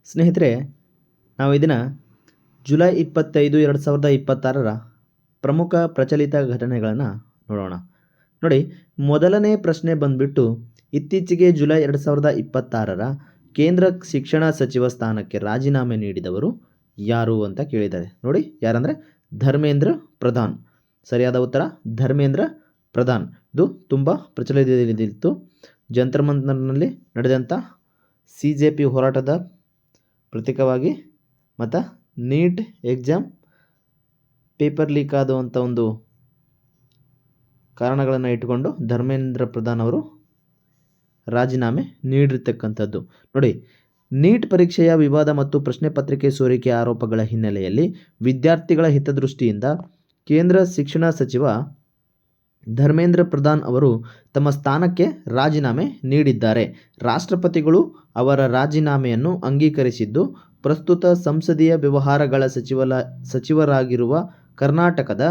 ಸ್ನೇಹಿತರೆ, ನಾವು ಇದನ್ನು ಜುಲೈ 25, 2026ರ ಪ್ರಮುಖ ಪ್ರಚಲಿತ ಘಟನೆಗಳನ್ನು ನೋಡೋಣ. ನೋಡಿ, ಮೊದಲನೇ ಪ್ರಶ್ನೆ ಬಂದ್ಬಿಟ್ಟು ಇತ್ತೀಚೆಗೆ ಜುಲೈ 2026ರ ಕೇಂದ್ರ ಶಿಕ್ಷಣ ಸಚಿವ ಸ್ಥಾನಕ್ಕೆ ರಾಜೀನಾಮೆ ನೀಡಿದವರು ಯಾರು ಅಂತ ಕೇಳಿದ್ದಾರೆ. ನೋಡಿ, ಯಾರಂದರೆ ಧರ್ಮೇಂದ್ರ ಪ್ರಧಾನ್. ಸರಿಯಾದ ಉತ್ತರ ಧರ್ಮೇಂದ್ರ ಪ್ರಧಾನ್. ಇದು ತುಂಬ ಪ್ರಚಲಿತದಲ್ಲಿತ್ತು. ಜಂತರ್ ಮಂತರ್ನಲ್ಲಿ ನಡೆದಂಥ CJP ಹೋರಾಟದ ಪ್ರತೀಕವಾಗಿ ಮತ್ತು ನೀಟ್ ಎಕ್ಸಾಮ್ ಪೇಪರ್ ಲೀಕ್ ಆದಂಥ ಒಂದು ಕಾರಣಗಳನ್ನು ಇಟ್ಟುಕೊಂಡು ಧರ್ಮೇಂದ್ರ ಪ್ರಧಾನ್ ಅವರು ರಾಜೀನಾಮೆ ನೀಡಿರ್ತಕ್ಕಂಥದ್ದು. ನೋಡಿ, ನೀಟ್ ಪರೀಕ್ಷೆಯ ವಿವಾದ ಮತ್ತು ಪ್ರಶ್ನೆ ಪತ್ರಿಕೆ ಸೋರಿಕೆ ಆರೋಪಗಳ ಹಿನ್ನೆಲೆಯಲ್ಲಿ ವಿದ್ಯಾರ್ಥಿಗಳ ಹಿತದೃಷ್ಟಿಯಿಂದ ಕೇಂದ್ರ ಶಿಕ್ಷಣ ಸಚಿವ ಧರ್ಮೇಂದ್ರ ಪ್ರಧಾನ್ ಅವರು ತಮ್ಮ ಸ್ಥಾನಕ್ಕೆ ರಾಜೀನಾಮೆ ನೀಡಿದ್ದಾರೆ. ರಾಷ್ಟ್ರಪತಿಗಳು ಅವರ ರಾಜೀನಾಮೆಯನ್ನು ಅಂಗೀಕರಿಸಿದ್ದು, ಪ್ರಸ್ತುತ ಸಂಸದೀಯ ವ್ಯವಹಾರಗಳ ಸಚಿವರಾಗಿರುವ ಕರ್ನಾಟಕದ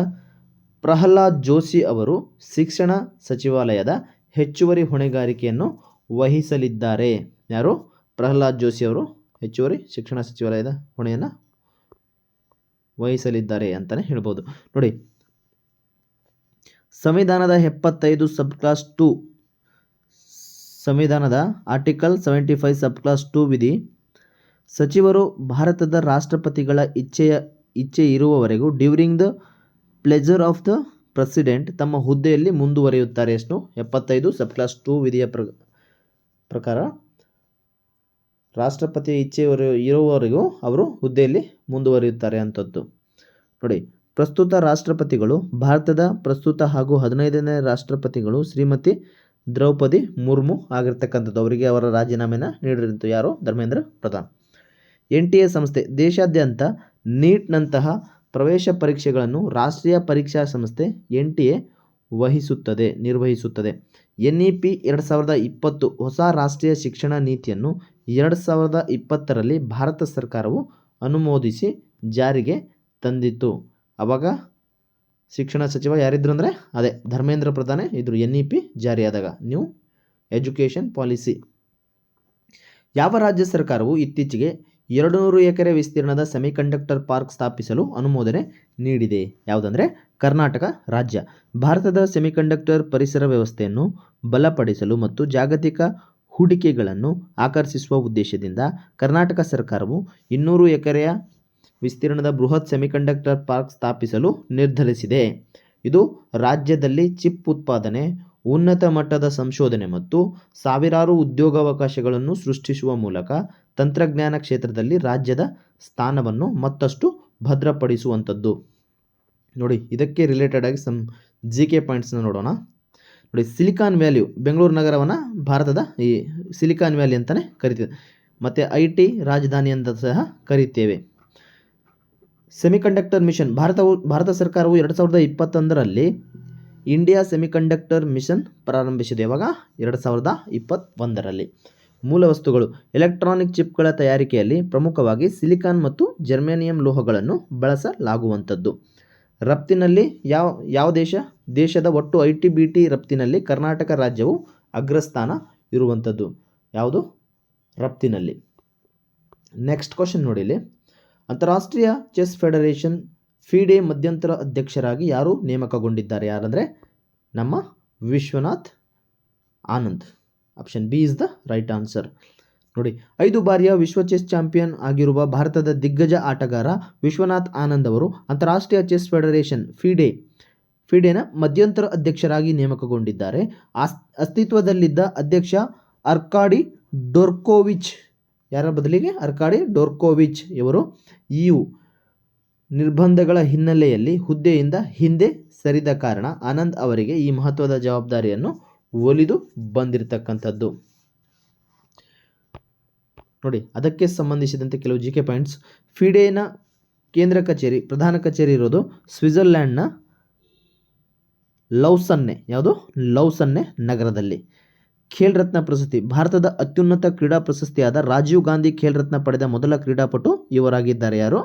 ಪ್ರಹ್ಲಾದ್ ಜೋಶಿ ಅವರು ಶಿಕ್ಷಣ ಸಚಿವಾಲಯದ ಹೆಚ್ಚುವರಿ ಹೊಣೆಗಾರಿಕೆಯನ್ನು ವಹಿಸಲಿದ್ದಾರೆ. ಯಾರು? ಪ್ರಹ್ಲಾದ್ ಜೋಶಿ ಅವರು ಹೆಚ್ಚುವರಿ ಶಿಕ್ಷಣ ಸಚಿವಾಲಯದ ಹೊಣೆಯನ್ನು ವಹಿಸಲಿದ್ದಾರೆ ಅಂತಲೇ ಹೇಳ್ಬೋದು. ನೋಡಿ, ಸಂವಿಧಾನದ 75 ಸಬ್ ಕ್ಲಾಸ್ 2 ಸಂವಿಧಾನದ ಆರ್ಟಿಕಲ್ 75 ಸಬ್ ಕ್ಲಾಸ್ 2 ವಿಧಿ, ಸಚಿವರು ಭಾರತದ ರಾಷ್ಟ್ರಪತಿಗಳ ಇಚ್ಛೆ ಇರುವವರೆಗೂ during the pleasure of the president ತಮ್ಮ ಹುದ್ದೆಯಲ್ಲಿ ಮುಂದುವರಿಯುತ್ತಾರೆ. ಎಷ್ಟು? 75 ಸಬ್ ಕ್ಲಾಸ್ 2 ವಿಧಿಯ ಪ್ರಕಾರ ರಾಷ್ಟ್ರಪತಿಯ ಇಚ್ಛೆ ಇರುವವರೆಗೂ ಅವರು ಹುದ್ದೆಯಲ್ಲಿ ಮುಂದುವರಿಯುತ್ತಾರೆ ಅಂತದ್ದು. ನೋಡಿ, ಪ್ರಸ್ತುತ ರಾಷ್ಟ್ರಪತಿಗಳು ಭಾರತದ ಪ್ರಸ್ತುತ ಹಾಗೂ 15ನೇ ರಾಷ್ಟ್ರಪತಿಗಳು ಶ್ರೀಮತಿ ದ್ರೌಪದಿ ಮುರ್ಮು ಆಗಿರ್ತಕ್ಕಂಥದ್ದು. ಅವರಿಗೆ ಅವರ ರಾಜೀನಾಮೆನ ನೀಡಿರುವಂಥ ಯಾರು? ಧರ್ಮೇಂದ್ರ ಪ್ರಧಾನ್. NTA ಸಂಸ್ಥೆ ದೇಶಾದ್ಯಂತ ನೀಟ್ನಂತಹ ಪ್ರವೇಶ ಪರೀಕ್ಷೆಗಳನ್ನು ರಾಷ್ಟ್ರೀಯ ಪರೀಕ್ಷಾ ಸಂಸ್ಥೆ NTA ನಿರ್ವಹಿಸುತ್ತದೆ. NEP 2020 ಹೊಸ ರಾಷ್ಟ್ರೀಯ ಶಿಕ್ಷಣ ನೀತಿಯನ್ನು 2020ರಲ್ಲಿ ಭಾರತ ಸರ್ಕಾರವು ಅನುಮೋದಿಸಿ ಜಾರಿಗೆ ತಂದಿತ್ತು. ಆವಾಗ ಶಿಕ್ಷಣ ಸಚಿವ ಯಾರಿದ್ರು ಅಂದರೆ ಅದೇ ಧರ್ಮೇಂದ್ರ ಪ್ರಧಾನ್ ಇದ್ರು. NEP ಜಾರಿಯಾದಾಗ ನ್ಯೂ ಎಜುಕೇಷನ್ ಪಾಲಿಸಿ. ಯಾವ ರಾಜ್ಯ ಸರ್ಕಾರವು ಇತ್ತೀಚೆಗೆ 200 ಎಕರೆ ವಿಸ್ತೀರ್ಣದ ಸೆಮಿಕಂಡಕ್ಟರ್ ಪಾರ್ಕ್ ಸ್ಥಾಪಿಸಲು ಅನುಮೋದನೆ ನೀಡಿದೆ? ಯಾವುದಂದರೆ ಕರ್ನಾಟಕ ರಾಜ್ಯ. ಭಾರತದ ಸೆಮಿಕಂಡಕ್ಟರ್ ಪರಿಸರ ವ್ಯವಸ್ಥೆಯನ್ನು ಬಲಪಡಿಸಲು ಮತ್ತು ಜಾಗತಿಕ ಹೂಡಿಕೆಗಳನ್ನು ಆಕರ್ಷಿಸುವ ಉದ್ದೇಶದಿಂದ ಕರ್ನಾಟಕ ಸರ್ಕಾರವು 200 ಎಕರೆಯ ವಿಸ್ತೀರ್ಣದ ಬೃಹತ್ ಸೆಮಿಕಂಡಕ್ಟರ್ ಪಾರ್ಕ್ ಸ್ಥಾಪಿಸಲು ನಿರ್ಧರಿಸಿದೆ. ಇದು ರಾಜ್ಯದಲ್ಲಿ ಚಿಪ್ ಉತ್ಪಾದನೆ, ಉನ್ನತ ಮಟ್ಟದ ಸಂಶೋಧನೆ ಮತ್ತು ಸಾವಿರಾರು ಉದ್ಯೋಗಾವಕಾಶಗಳನ್ನು ಸೃಷ್ಟಿಸುವ ಮೂಲಕ ತಂತ್ರಜ್ಞಾನ ಕ್ಷೇತ್ರದಲ್ಲಿ ರಾಜ್ಯದ ಸ್ಥಾನವನ್ನು ಮತ್ತಷ್ಟು ಭದ್ರಪಡಿಸುವಂಥದ್ದು. ನೋಡಿ, ಇದಕ್ಕೆ ರಿಲೇಟೆಡ್ ಆಗಿ GK ಪಾಯಿಂಟ್ಸ್ನ ನೋಡೋಣ. ನೋಡಿ, ಸಿಲಿಕಾನ್ ವ್ಯಾಲಿ ಬೆಂಗಳೂರು ನಗರವನ್ನು ಭಾರತದ ಈ ಸಿಲಿಕಾನ್ ವ್ಯಾಲಿ ಅಂತಲೇ ಕರಿತೀವಿ ಮತ್ತು IT ರಾಜಧಾನಿ ಅಂತ ಸಹ ಕರಿತೇವೆ. ಸೆಮಿಕಂಡಕ್ಟರ್ ಮಿಷನ್ ಭಾರತ ಸರ್ಕಾರವು 2021ರಲ್ಲಿ ಇಂಡಿಯಾ ಸೆಮಿಕಂಡಕ್ಟರ್ ಮಿಷನ್ ಪ್ರಾರಂಭಿಸಿದೆ. ಯಾವಾಗ? 2021ರಲ್ಲಿ. ಮೂಲ ವಸ್ತುಗಳು ಎಲೆಕ್ಟ್ರಾನಿಕ್ ಚಿಪ್ಗಳ ತಯಾರಿಕೆಯಲ್ಲಿ ಪ್ರಮುಖವಾಗಿ ಸಿಲಿಕಾನ್ ಮತ್ತು ಜರ್ಮೇನಿಯಂ ಲೋಹಗಳನ್ನು ಬಳಸಲಾಗುವಂಥದ್ದು. ರಫ್ತಿನಲ್ಲಿ ಯಾವ ದೇಶದ ಒಟ್ಟು IT/BT ರಫ್ತಿನಲ್ಲಿ ಕರ್ನಾಟಕ ರಾಜ್ಯವು ಅಗ್ರಸ್ಥಾನ ಇರುವಂಥದ್ದು. ಯಾವುದು? ರಫ್ತಿನಲ್ಲಿ. ನೆಕ್ಸ್ಟ್ ಕ್ವಶನ್ ನೋಡಿ ಇಲ್ಲಿ. ಅಂತಾರಾಷ್ಟ್ರೀಯ ಚೆಸ್ ಫೆಡರೇಷನ್ FIDE ಮಧ್ಯಂತರ ಅಧ್ಯಕ್ಷರಾಗಿ ಯಾರು ನೇಮಕಗೊಂಡಿದ್ದಾರೆ? ಯಾರಂದರೆ ನಮ್ಮ Vishwanath Anand. Option B is the right answer. ನೋಡಿ, 5 ಬಾರಿಯ ವಿಶ್ವ ಚೆಸ್ ಚಾಂಪಿಯನ್ ಆಗಿರುವ ಭಾರತದ ದಿಗ್ಗಜ ಆಟಗಾರ ವಿಶ್ವನಾಥ್ ಆನಂದ್ ಅವರು ಅಂತಾರಾಷ್ಟ್ರೀಯ ಚೆಸ್ ಫೆಡರೇಷನ್ FIDEನ ಮಧ್ಯಂತರ ಅಧ್ಯಕ್ಷರಾಗಿ ನೇಮಕಗೊಂಡಿದ್ದಾರೆ. ಅಸ್ತಿತ್ವದಲ್ಲಿದ್ದ ಅಧ್ಯಕ್ಷ ಅರ್ಕಾಡಿ ಡೋರ್ಕೋವಿಚ್ ಯಾರ ಬದಲಿಗೆ? ಅರ್ಕಾಡಿ ಡೋರ್ಕೋವಿಚ್ ಇವರು EU ನಿರ್ಬಂಧಗಳ ಹಿನ್ನೆಲೆಯಲ್ಲಿ ಹುದ್ದೆಯಿಂದ ಹಿಂದೆ ಸರಿದ ಕಾರಣ ಆನಂದ್ ಅವರಿಗೆ ಈ ಮಹತ್ವದ ಜವಾಬ್ದಾರಿಯನ್ನು ಒಲಿದು ಬಂದಿರತಕ್ಕಂಥದ್ದು. ನೋಡಿ, ಅದಕ್ಕೆ ಸಂಬಂಧಿಸಿದಂತೆ ಕೆಲವು GK ಪಾಯಿಂಟ್ಸ್. FIDEನ ಕೇಂದ್ರ ಕಚೇರಿ, ಪ್ರಧಾನ ಕಚೇರಿ ಇರೋದು ಸ್ವಿಟ್ಜರ್ಲ್ಯಾಂಡ್ನ ಲೌಸನ್ನೆ. ಯಾವುದು? ಲೌಸನ್ನೆ ನಗರದಲ್ಲಿ. ಖೇಲ್ ರತ್ನ ಪ್ರಶಸ್ತಿ ಭಾರತದ ಅತ್ಯುನ್ನತ ಕ್ರೀಡಾ ಪ್ರಶಸ್ತಿಯಾದ ರಾಜೀವ್ ಗಾಂಧಿ ಖೇಲ್ ರತ್ನ ಪಡೆದ ಮೊದಲ ಕ್ರೀಡಾಪಟು ಇವರಾಗಿದ್ದಾರೆ. ಯಾರು?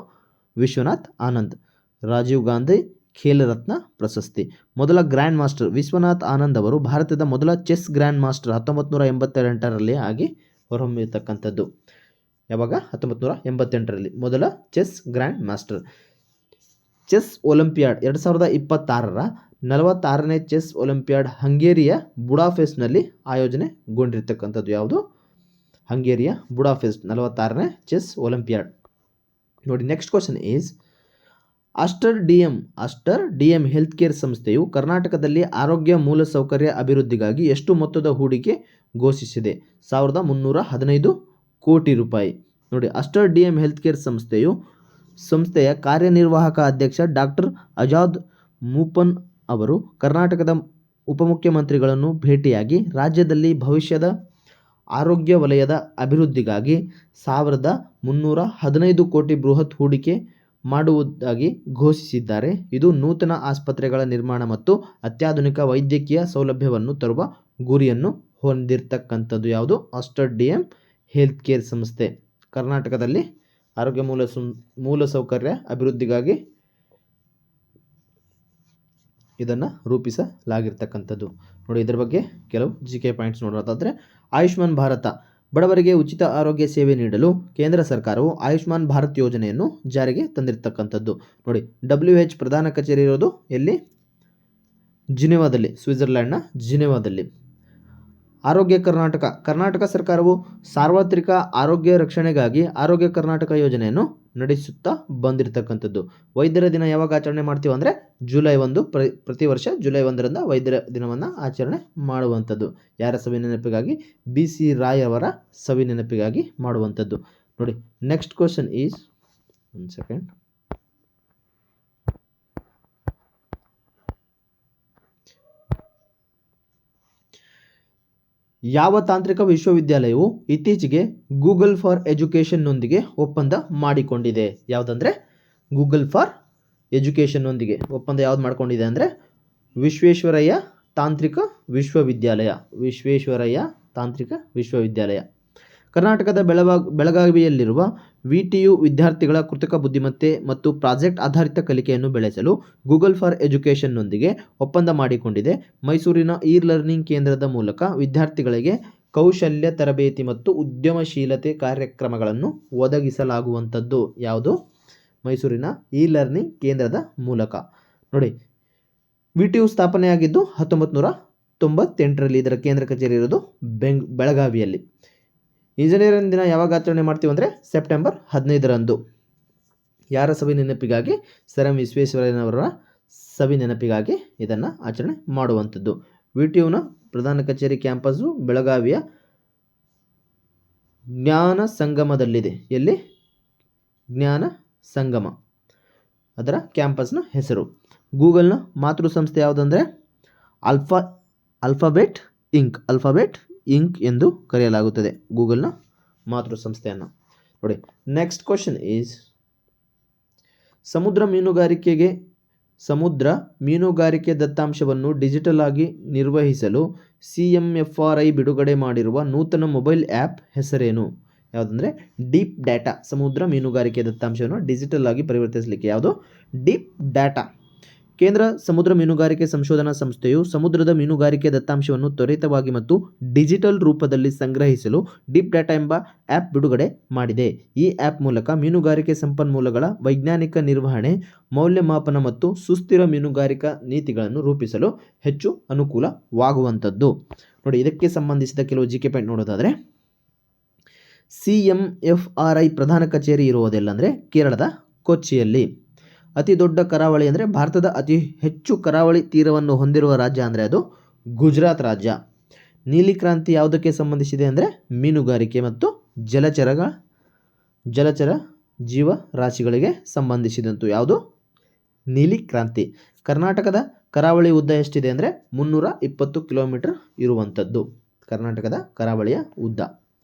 ವಿಶ್ವನಾಥ್ ಆನಂದ್. ರಾಜೀವ್ ಗಾಂಧಿ ಖೇಲ್ ರತ್ನ ಪ್ರಶಸ್ತಿ. ಮೊದಲ ಗ್ರ್ಯಾಂಡ್ ಮಾಸ್ಟರ್ ವಿಶ್ವನಾಥ್ ಆನಂದ್ ಅವರು ಭಾರತದ ಮೊದಲ ಚೆಸ್ ಗ್ರ್ಯಾಂಡ್ ಮಾಸ್ಟರ್ 1988ರಲ್ಲಿ ಆಗಿ ಹೊರಹೊಮ್ಮಿರ್ತಕ್ಕಂಥದ್ದು. ಯಾವಾಗ 1988ರಲ್ಲಿ ಮೊದಲ chess grand master. Chess olympiad 2026ರ 46ನೇ ಚೆಸ್ ಒಲಿಂಪಿಯಾಡ್ ಹಂಗೇರಿಯ ಬುಡಾಪೆಸ್ಟ್ನಲ್ಲಿ ಆಯೋಜನೆಗೊಂಡಿರ್ತಕ್ಕಂಥದ್ದು. ಯಾವುದು? ಹಂಗೇರಿಯ ಬುಡಾಪೆಸ್ಟ್ 46ನೇ ಚೆಸ್ ಒಲಿಂಪಿಯಾಡ್. ನೋಡಿ, next question is Aster DM health care ಸಂಸ್ಥೆಯು ಕರ್ನಾಟಕದಲ್ಲಿ ಆರೋಗ್ಯ ಮೂಲಸೌಕರ್ಯ ಅಭಿವೃದ್ಧಿಗಾಗಿ ಎಷ್ಟು ಮೊತ್ತದ ಹೂಡಿಕೆ ಘೋಷಿಸಿದೆ? 1315 ಕೋಟಿ ರೂಪಾಯಿ. ನೋಡಿ, ಅಸ್ಟರ್ ಡಿಎಂ ಹೆಲ್ತ್ ಕೇರ್ ಸಂಸ್ಥೆಯ ಕಾರ್ಯನಿರ್ವಾಹಕ ಅಧ್ಯಕ್ಷ ಡಾಕ್ಟರ್ ಆಜಾದ್ ಮೂಪನ್ ಅವರು ಕರ್ನಾಟಕದ ಉಪಮುಖ್ಯಮಂತ್ರಿಗಳನ್ನು ಭೇಟಿಯಾಗಿ ರಾಜ್ಯದಲ್ಲಿ ಭವಿಷ್ಯದ ಆರೋಗ್ಯ ವಲಯದ ಅಭಿವೃದ್ಧಿಗಾಗಿ 1315 ಕೋಟಿ ಬೃಹತ್ ಹೂಡಿಕೆ ಮಾಡುವುದಾಗಿ ಘೋಷಿಸಿದ್ದಾರೆ. ಇದು ನೂತನ ಆಸ್ಪತ್ರೆಗಳ ನಿರ್ಮಾಣ ಮತ್ತು ಅತ್ಯಾಧುನಿಕ ವೈದ್ಯಕೀಯ ಸೌಲಭ್ಯವನ್ನು ತರುವ ಗುರಿಯನ್ನು ಹೊಂದಿರತಕ್ಕಂಥದ್ದು. ಯಾವುದು? ಅಸ್ಟರ್ ಡಿಎಂ ಹೆಲ್ತ್ ಕೇರ್ ಸಂಸ್ಥೆ ಕರ್ನಾಟಕದಲ್ಲಿ ಆರೋಗ್ಯ ಮೂಲಸೌಕರ್ಯ ಅಭಿವೃದ್ಧಿಗಾಗಿ ಇದನ್ನು ರೂಪಿಸಲಾಗಿರ್ತಕ್ಕಂಥದ್ದು. ನೋಡಿ, ಇದರ ಬಗ್ಗೆ ಕೆಲವು GK ಪಾಯಿಂಟ್ಸ್ ನೋಡೋದಾದರೆ, ಆಯುಷ್ಮಾನ್ ಭಾರತ ಬಡವರಿಗೆ ಉಚಿತ ಆರೋಗ್ಯ ಸೇವೆ ನೀಡಲು ಕೇಂದ್ರ ಸರ್ಕಾರವು ಆಯುಷ್ಮಾನ್ ಭಾರತ್ ಯೋಜನೆಯನ್ನು ಜಾರಿಗೆ ತಂದಿರತಕ್ಕಂಥದ್ದು. ನೋಡಿ, WHO ಪ್ರಧಾನ ಕಚೇರಿ ಇರೋದು ಎಲ್ಲಿ? ಜಿನೆವಾದಲ್ಲಿ, ಸ್ವಿಟ್ಜರ್ಲ್ಯಾಂಡ್ನ ಜಿನೆವಾದಲ್ಲಿ. ಆರೋಗ್ಯ ಕರ್ನಾಟಕ ಸರ್ಕಾರವು ಸಾರ್ವತ್ರಿಕ ಆರೋಗ್ಯ ರಕ್ಷಣೆಗಾಗಿ ಆರೋಗ್ಯ ಕರ್ನಾಟಕ ಯೋಜನೆಯನ್ನು ನಡೆಸುತ್ತಾ ಬಂದಿರತಕ್ಕಂಥದ್ದು. ವೈದ್ಯರ ದಿನ ಯಾವಾಗ ಆಚರಣೆ ಮಾಡ್ತೀವಿ ಅಂದರೆ ಜುಲೈ 1, ಪ್ರತಿ ವರ್ಷ ಜುಲೈ 1ರಂದು ವೈದ್ಯರ ದಿನವನ್ನು ಆಚರಣೆ ಮಾಡುವಂಥದ್ದು. ಯಾರ ಸವಿ ನೆನಪಿಗಾಗಿ? BC ರಾಯ್ ಅವರ ಸವಿ ನೆನಪಿಗಾಗಿ ಮಾಡುವಂಥದ್ದು. ನೋಡಿ, ನೆಕ್ಸ್ಟ್ ಕ್ವಶನ್ ಈಸ್, ಒಂದು ಸೆಕೆಂಡ್, ಯಾವ ತಾಂತ್ರಿಕ ವಿಶ್ವವಿದ್ಯಾಲಯವು ಇತ್ತೀಚೆಗೆ ಗೂಗಲ್ ಫಾರ್ ಎಜುಕೇಷನ್ನೊಂದಿಗೆ ಒಪ್ಪಂದ ಮಾಡಿಕೊಂಡಿದೆ? ಯಾವುದಂದರೆ ಗೂಗಲ್ ಫಾರ್ ಎಜುಕೇಷನ್ನೊಂದಿಗೆ ಒಪ್ಪಂದ ಯಾವ್ದು ಮಾಡಿಕೊಂಡಿದೆ ಅಂದರೆ ವಿಶ್ವೇಶ್ವರಯ್ಯ ತಾಂತ್ರಿಕ ವಿಶ್ವವಿದ್ಯಾಲಯ. ಕರ್ನಾಟಕದ ಬೆಳಗಾವಿಯಲ್ಲಿರುವ VTU ವಿದ್ಯಾರ್ಥಿಗಳ ಕೃತಕ ಬುದ್ಧಿಮತ್ತೆ ಮತ್ತು ಪ್ರಾಜೆಕ್ಟ್ ಆಧಾರಿತ ಕಲಿಕೆಯನ್ನು ಬೆಳೆಸಲು ಗೂಗಲ್ ಫಾರ್ ಎಜುಕೇಷನ್ನೊಂದಿಗೆ ಒಪ್ಪಂದ ಮಾಡಿಕೊಂಡಿದೆ. ಮೈಸೂರಿನ ಲರ್ನಿಂಗ್ ಕೇಂದ್ರದ ಮೂಲಕ ವಿದ್ಯಾರ್ಥಿಗಳಿಗೆ ಕೌಶಲ್ಯ ತರಬೇತಿ ಮತ್ತು ಉದ್ಯಮಶೀಲತೆ ಕಾರ್ಯಕ್ರಮಗಳನ್ನು ಒದಗಿಸಲಾಗುವಂಥದ್ದು. ಯಾವುದು? ಮೈಸೂರಿನ ಲರ್ನಿಂಗ್ ಕೇಂದ್ರದ ಮೂಲಕ. ನೋಡಿ, VTU ಸ್ಥಾಪನೆಯಾಗಿದ್ದು 1998ರಲ್ಲಿ. ಇದರ ಕೇಂದ್ರ ಕಚೇರಿ ಇರೋದು ಬೆಳಗಾವಿಯಲ್ಲಿ. ಇಂಜಿನಿಯರಿಂಗ್ ದಿನ ಯಾವಾಗ ಆಚರಣೆ ಮಾಡ್ತೀವಿ ಅಂದರೆ ಸೆಪ್ಟೆಂಬರ್ 15ರಂದು. ಯಾರ ಸವಿ ನೆನಪಿಗಾಗಿ? ಸರ್ ಎಂ ವಿಶ್ವೇಶ್ವರಯ್ಯನವರ ಸವಿ ನೆನಪಿಗಾಗಿ ಇದನ್ನು ಆಚರಣೆ ಮಾಡುವಂಥದ್ದು. VTUನ ಪ್ರಧಾನ ಕಚೇರಿ ಕ್ಯಾಂಪಸ್ಸು ಬೆಳಗಾವಿಯ ಜ್ಞಾನ ಸಂಗಮದಲ್ಲಿದೆ. ಎಲ್ಲಿ? ಜ್ಞಾನ ಸಂಗಮ ಅದರ ಕ್ಯಾಂಪಸ್ನ ಹೆಸರು. ಗೂಗಲ್ನ ಮಾತೃ ಸಂಸ್ಥೆ ಯಾವುದಂದರೆ ಅಲ್ಫಾಬೆಟ್ ಇಂಕ್ ಎಂದು ಕರೆಯಲಾಗುತ್ತದೆ ಗೂಗಲ್ನ ಮಾತೃ ಸಂಸ್ಥೆಯನ್ನು. ನೋಡಿ, ನೆಕ್ಸ್ಟ್ ಕ್ವಶನ್ ಈಸ್ ಸಮುದ್ರ ಮೀನುಗಾರಿಕೆ ದತ್ತಾಂಶವನ್ನು ಡಿಜಿಟಲ್ ಆಗಿ ನಿರ್ವಹಿಸಲು CMFRI ಬಿಡುಗಡೆ ಮಾಡಿರುವ ನೂತನ ಮೊಬೈಲ್ ಆ್ಯಪ್ ಹೆಸರೇನು? ಯಾವುದಂದರೆ ಡೀಪ್ ಡಾಟಾ. ಸಮುದ್ರ ಮೀನುಗಾರಿಕೆ ದತ್ತಾಂಶವನ್ನು ಡಿಜಿಟಲ್ ಆಗಿ ಪರಿವರ್ತಿಸಲಿಕ್ಕೆ ಯಾವುದು? Deep data. ಕೇಂದ್ರ ಸಮುದ್ರ ಮೀನುಗಾರಿಕೆ ಸಂಶೋಧನಾ ಸಂಸ್ಥೆಯು ಸಮುದ್ರದ ಮೀನುಗಾರಿಕೆ ದತ್ತಾಂಶವನ್ನು ತ್ವರಿತವಾಗಿ ಮತ್ತು ಡಿಜಿಟಲ್ ರೂಪದಲ್ಲಿ ಸಂಗ್ರಹಿಸಲು ಡೀಪ್ ಡಾಟಾ ಎಂಬ ಆ್ಯಪ್ ಬಿಡುಗಡೆ ಮಾಡಿದೆ. ಈ ಆ್ಯಪ್ ಮೂಲಕ ಮೀನುಗಾರಿಕೆ ಸಂಪನ್ಮೂಲಗಳ ವೈಜ್ಞಾನಿಕ ನಿರ್ವಹಣೆ, ಮೌಲ್ಯಮಾಪನ ಮತ್ತು ಸುಸ್ಥಿರ ಮೀನುಗಾರಿಕಾ ನೀತಿಗಳನ್ನು ರೂಪಿಸಲು ಹೆಚ್ಚು ಅನುಕೂಲವಾಗುವಂಥದ್ದು. ನೋಡಿ, ಇದಕ್ಕೆ ಸಂಬಂಧಿಸಿದ ಕೆಲವು GK ಪಾಯಿಂಟ್ ನೋಡೋದಾದರೆ, CMFRI ಪ್ರಧಾನ ಕಚೇರಿ ಇರುವುದೆಲ್ಲಂದರೆ ಕೇರಳದ ಕೊಚ್ಚಿಯಲ್ಲಿ. ಅತಿ ದೊಡ್ಡ ಕರಾವಳಿ ಅಂದರೆ ಭಾರತದ ಅತಿ ಹೆಚ್ಚು ಕರಾವಳಿ ತೀರವನ್ನು ಹೊಂದಿರುವ ರಾಜ್ಯ ಅಂದರೆ ಅದು ಗುಜರಾತ್ ರಾಜ್ಯ. ನೀಲಿ ಕ್ರಾಂತಿ ಯಾವುದಕ್ಕೆ ಸಂಬಂಧಿಸಿದೆ ಅಂದರೆ ಮೀನುಗಾರಿಕೆ ಮತ್ತು ಜಲಚರ ಜೀವರಾಶಿಗಳಿಗೆ ಸಂಬಂಧಿಸಿದಂತು. ಯಾವುದು? ನೀಲಿ ಕ್ರಾಂತಿ. ಕರ್ನಾಟಕದ ಕರಾವಳಿ ಉದ್ದ ಎಷ್ಟಿದೆ ಅಂದರೆ 320 ಕಿಲೋಮೀಟರ್ ಇರುವಂಥದ್ದು ಕರ್ನಾಟಕದ ಕರಾವಳಿಯ ಉದ್ದ.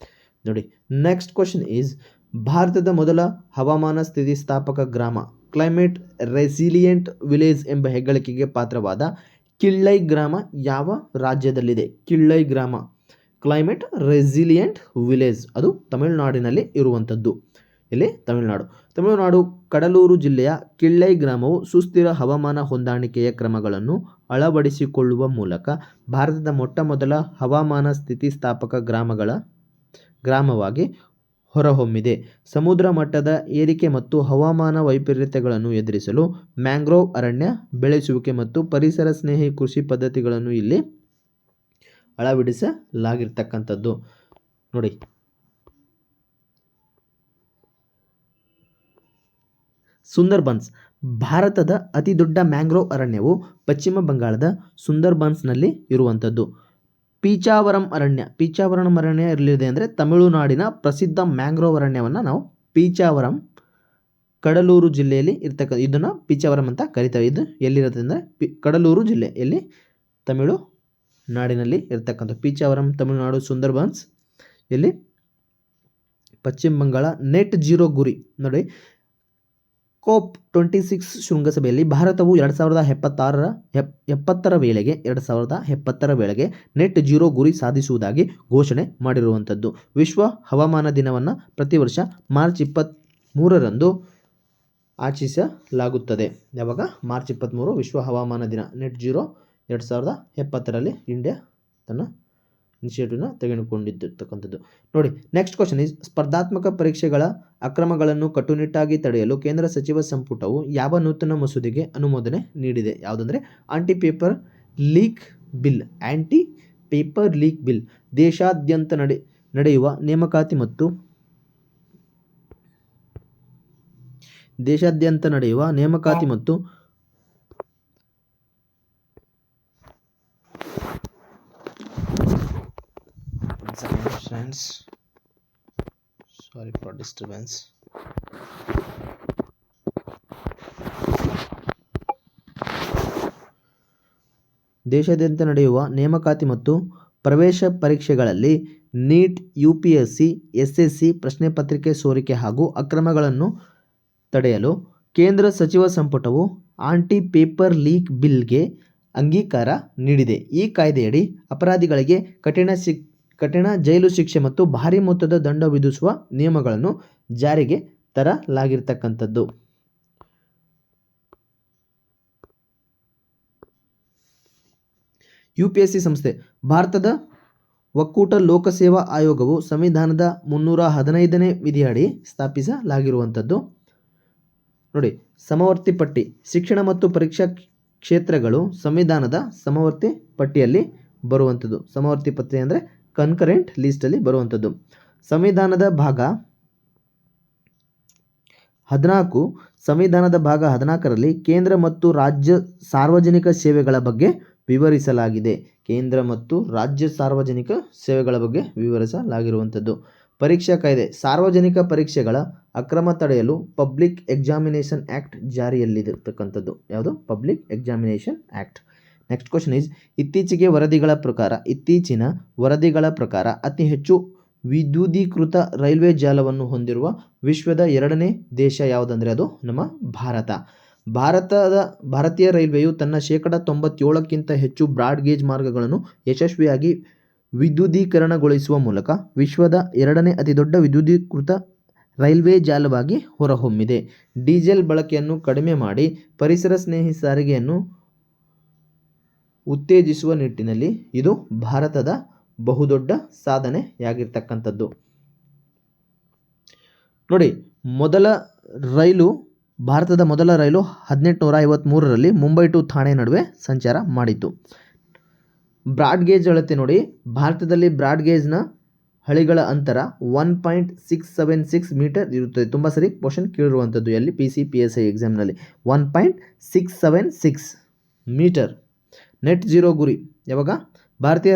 ನೋಡಿ, ನೆಕ್ಸ್ಟ್ ಕ್ವಶನ್ ಈಸ್ ಭಾರತದ ಮೊದಲ ಹವಾಮಾನ ಸ್ಥಿತಿಸ್ಥಾಪಕ ಗ್ರಾಮ, ಕ್ಲೈಮೇಟ್ ರೆಸಿಲಿಯೆಂಟ್ ವಿಲೇಜ್ ಎಂಬ ಹೆಗ್ಗಳಿಕೆಗೆ ಪಾತ್ರವಾದ ಕಿಳ್ಳೈ ಗ್ರಾಮ ಯಾವ ರಾಜ್ಯದಲ್ಲಿದೆ? ಕಿಳ್ಳೈ ಗ್ರಾಮ ಕ್ಲೈಮೇಟ್ ರೆಸಿಲಿಯೆಂಟ್ ವಿಲೇಜ್, ಅದು ತಮಿಳುನಾಡಿನಲ್ಲಿ ಇರುವಂಥದ್ದು. ಇಲ್ಲಿ ತಮಿಳುನಾಡು ಕಡಲೂರು ಜಿಲ್ಲೆಯ ಕಿಳ್ಳೈ ಗ್ರಾಮವು ಸುಸ್ಥಿರ ಹವಾಮಾನ ಹೊಂದಾಣಿಕೆಯ ಕ್ರಮಗಳನ್ನು ಅಳವಡಿಸಿಕೊಳ್ಳುವ ಮೂಲಕ ಭಾರತದ ಮೊಟ್ಟಮೊದಲ ಹವಾಮಾನ ಸ್ಥಿತಿಸ್ಥಾಪಕ ಗ್ರಾಮವಾಗಿ ಹೊರಹೊಮ್ಮಿದೆ. ಸಮುದ್ರ ಮಟ್ಟದ ಏರಿಕೆ ಮತ್ತು ಹವಾಮಾನ ವೈಪರೀತ್ಯಗಳನ್ನು ಎದುರಿಸಲು ಮ್ಯಾಂಗ್ರೋವ್ ಅರಣ್ಯ ಬೆಳೆಸುವಿಕೆ ಮತ್ತು ಪರಿಸರ ಸ್ನೇಹಿ ಕೃಷಿ ಪದ್ಧತಿಗಳನ್ನು ಇಲ್ಲಿ ಅಳವಡಿಸಲಾಗಿರ್ತಕ್ಕಂಥದ್ದು. ನೋಡಿ, ಸುಂದರ್ಬನ್ಸ್ ಭಾರತದ ಅತಿ ದೊಡ್ಡ ಮ್ಯಾಂಗ್ರೋವ್ ಅರಣ್ಯವು ಪಶ್ಚಿಮ ಬಂಗಾಳದ ಸುಂದರ್ಬನ್ಸ್ನಲ್ಲಿ ಇರುವಂಥದ್ದು. ಪೀಚಾವರಂ ಅರಣ್ಯ ಎಲ್ಲಿದೆ ಅಂದರೆ ತಮಿಳುನಾಡಿನ ಪ್ರಸಿದ್ಧ ಮ್ಯಾಂಗ್ರೋವ್ ಅರಣ್ಯವನ್ನು ನಾವು ಪೀಚಾವರಂ ಕಡಲೂರು ಜಿಲ್ಲೆಯಲ್ಲಿ ಇರ್ತಕ್ಕಂಥ ಇದನ್ನು ಪೀಚಾವರಂ ಅಂತ ಕರೀತಾರೆ. ಇದು ಎಲ್ಲಿರುತ್ತೆ ಅಂದರೆ ಕಡಲೂರು ಜಿಲ್ಲೆ, ಎಲ್ಲಿ ತಮಿಳುನಾಡಿನಲ್ಲಿ ಇರ್ತಕ್ಕಂಥ ಪೀಚಾವರಂ ತಮಿಳುನಾಡು. ಸುಂದರ್ಬನ್ಸ್ ಎಲ್ಲಿ ಪಶ್ಚಿಮ ಬಂಗಾಳ. ನೆಟ್ ಜೀರೋ ಗುರಿ ನೋಡಿ, COP 26 ಶೃಂಗಸಭೆಯಲ್ಲಿ ಭಾರತವು 2070ರ ವೇಳೆಗೆ ನೆಟ್ ಜೀರೋ ಗುರಿ ಸಾಧಿಸುವುದಾಗಿ ಘೋಷಣೆ ಮಾಡಿರುವಂಥದ್ದು. ವಿಶ್ವ ಹವಾಮಾನ ದಿನವನ್ನು ಪ್ರತಿ ವರ್ಷ ಮಾರ್ಚ್ 23ರಂದು ಆಚರಿಸಲಾಗುತ್ತದೆ. ಯಾವಾಗ? ಮಾರ್ಚ್ 23 ವಿಶ್ವ ಹವಾಮಾನ ದಿನ. ನೆಟ್ ಜೀರೋ 2070ರಲ್ಲಿ ಇಂಡಿಯಾ ತನ್ನ ಇನಿಷಿಯೇಟಿವ್ನ ತೆಗೆದುಕೊಂಡಿರ್ತಕ್ಕಂಥದ್ದು. ನೋಡಿ, ನೆಕ್ಸ್ಟ್ ಕ್ವಶನ್ ಈಸ್, ಸ್ಪರ್ಧಾತ್ಮಕ ಪರೀಕ್ಷೆಗಳ ಅಕ್ರಮಗಳನ್ನು ಕಟ್ಟುನಿಟ್ಟಾಗಿ ತಡೆಯಲು ಕೇಂದ್ರ ಸಚಿವ ಸಂಪುಟವು ಯಾವ ನೂತನ ಮಸೂದೆಗೆ ಅನುಮೋದನೆ ನೀಡಿದೆ? ಯಾವುದಂದರೆ ಆಂಟಿ ಪೇಪರ್ ಲೀಕ್ ಬಿಲ್. ದೇಶಾದ್ಯಂತ ನಡೆಯುವ ನೇಮಕಾತಿ ಮತ್ತು ಪ್ರವೇಶ ಪರೀಕ್ಷೆಗಳಲ್ಲಿ ನೀಟ್, UPSC, SSC ಪ್ರಶ್ನೆ ಪತ್ರಿಕೆ ಸೋರಿಕೆ ಹಾಗೂ ಅಕ್ರಮಗಳನ್ನು ತಡೆಯಲು ಕೇಂದ್ರ ಸಚಿವ ಸಂಪುಟವು ಆಂಟಿ ಪೇಪರ್ ಲೀಕ್ ಬಿಲ್ಗೆ ಅಂಗೀಕಾರ ನೀಡಿದೆ. ಈ ಕಾಯ್ದೆಯಡಿ ಅಪರಾಧಿಗಳಿಗೆ ಕಠಿಣ ಜೈಲು ಶಿಕ್ಷೆ ಮತ್ತು ಭಾರಿ ಮೊತ್ತದ ದಂಡ ವಿಧಿಸುವ ನಿಯಮಗಳನ್ನು ಜಾರಿಗೆ ತರಲಾಗಿರ್ತಕ್ಕಂಥದ್ದು. UPSC ಸಂಸ್ಥೆ ಭಾರತದ ಒಕ್ಕೂಟ ಲೋಕಸೇವಾ ಆಯೋಗವು ಸಂವಿಧಾನದ 315ನೇ ವಿಧಿಯಡಿ ಸ್ಥಾಪಿಸಲಾಗಿರುವಂಥದ್ದು. ನೋಡಿ, ಸಮವರ್ತಿ ಪಟ್ಟಿ ಶಿಕ್ಷಣ ಮತ್ತು ಪರೀಕ್ಷಾ ಕ್ಷೇತ್ರಗಳು ಸಂವಿಧಾನದ ಸಮವರ್ತಿ ಪಟ್ಟಿಯಲ್ಲಿ ಬರುವಂಥದ್ದು. ಸಮವರ್ತಿ ಪಟ್ಟಿ ಅಂದರೆ ಕನ್ಕರೆಂಟ್ ಲಿಸ್ಟಲ್ಲಿ ಬರುವಂಥದ್ದು. ಸಂವಿಧಾನದ ಭಾಗ 14ರಲ್ಲಿ ಕೇಂದ್ರ ಮತ್ತು ರಾಜ್ಯ ಸಾರ್ವಜನಿಕ ಸೇವೆಗಳ ಬಗ್ಗೆ ವಿವರಿಸಲಾಗಿದೆ. ಪರೀಕ್ಷಾ ಕಾಯ್ದೆ ಸಾರ್ವಜನಿಕ ಪರೀಕ್ಷೆಗಳ ಅಕ್ರಮ ತಡೆಯಲು ಪಬ್ಲಿಕ್ ಎಕ್ಸಾಮಿನೇಷನ್ ಆ್ಯಕ್ಟ್ ಜಾರಿಯಲ್ಲಿರತಕ್ಕಂಥದ್ದು. ಯಾವುದು? Public examination act. Next question is, ಇತ್ತೀಚಿನ ವರದಿಗಳ ಪ್ರಕಾರ ಅತಿ ಹೆಚ್ಚು ವಿದ್ಯುದೀಕೃತ ರೈಲ್ವೆ ಜಾಲವನ್ನು ಹೊಂದಿರುವ ವಿಶ್ವದ 2ನೇ ದೇಶ ಯಾವುದಂದರೆ ಅದು ನಮ್ಮ ಭಾರತ. ಭಾರತೀಯ ರೈಲ್ವೆಯು ತನ್ನ 97%ಕ್ಕಿಂತ ಹೆಚ್ಚು ಬ್ರಾಡ್ ಗೇಜ್ ಮಾರ್ಗಗಳನ್ನು ಯಶಸ್ವಿಯಾಗಿ ವಿದ್ಯುದೀಕರಣಗೊಳಿಸುವ ಮೂಲಕ ವಿಶ್ವದ 2ನೇ ಅತಿದೊಡ್ಡ ವಿದ್ಯುದೀಕೃತ ರೈಲ್ವೆ ಜಾಲವಾಗಿ ಹೊರಹೊಮ್ಮಿದೆ. ಡೀಸೆಲ್ ಬಳಕೆಯನ್ನು ಕಡಿಮೆ ಮಾಡಿ ಪರಿಸರ ಸ್ನೇಹಿ ಸಾರಿಗೆಯನ್ನು ಉತ್ತೇಜಿಸುವ ನಿಟ್ಟಿನಲ್ಲಿ ಇದು ಭಾರತದ ಬಹುದೊಡ್ಡ ಸಾಧನೆಯಾಗಿರ್ತಕ್ಕಂಥದ್ದು. ನೋಡಿ, ಭಾರತದ ಮೊದಲ ರೈಲು 1853ರಲ್ಲಿ ಮುಂಬೈ ಟು ಥಾಣೆ ನಡುವೆ ಸಂಚಾರ ಮಾಡಿತು. ಬ್ರಾಡ್ ಗೇಜ್ ಅಳತೆ ನೋಡಿ, ಭಾರತದಲ್ಲಿ ಬ್ರಾಡ್ ಗೇಜ್ನ ಹಳಿಗಳ ಅಂತರ 1.676 ಮೀಟರ್ ಇರುತ್ತದೆ. ತುಂಬ ಸರಿ ಕ್ವಶನ್ ಕೇಳಿರುವಂಥದ್ದು ಎಲ್ಲಿ PC PSI ಎಕ್ಸಾಮ್ನಲ್ಲಿ 1.676 ಮೀಟರ್. ನೆಟ್ ಜೀರೋ ಗುರಿ ಯಾವಾಗ? ಭಾರತೀಯ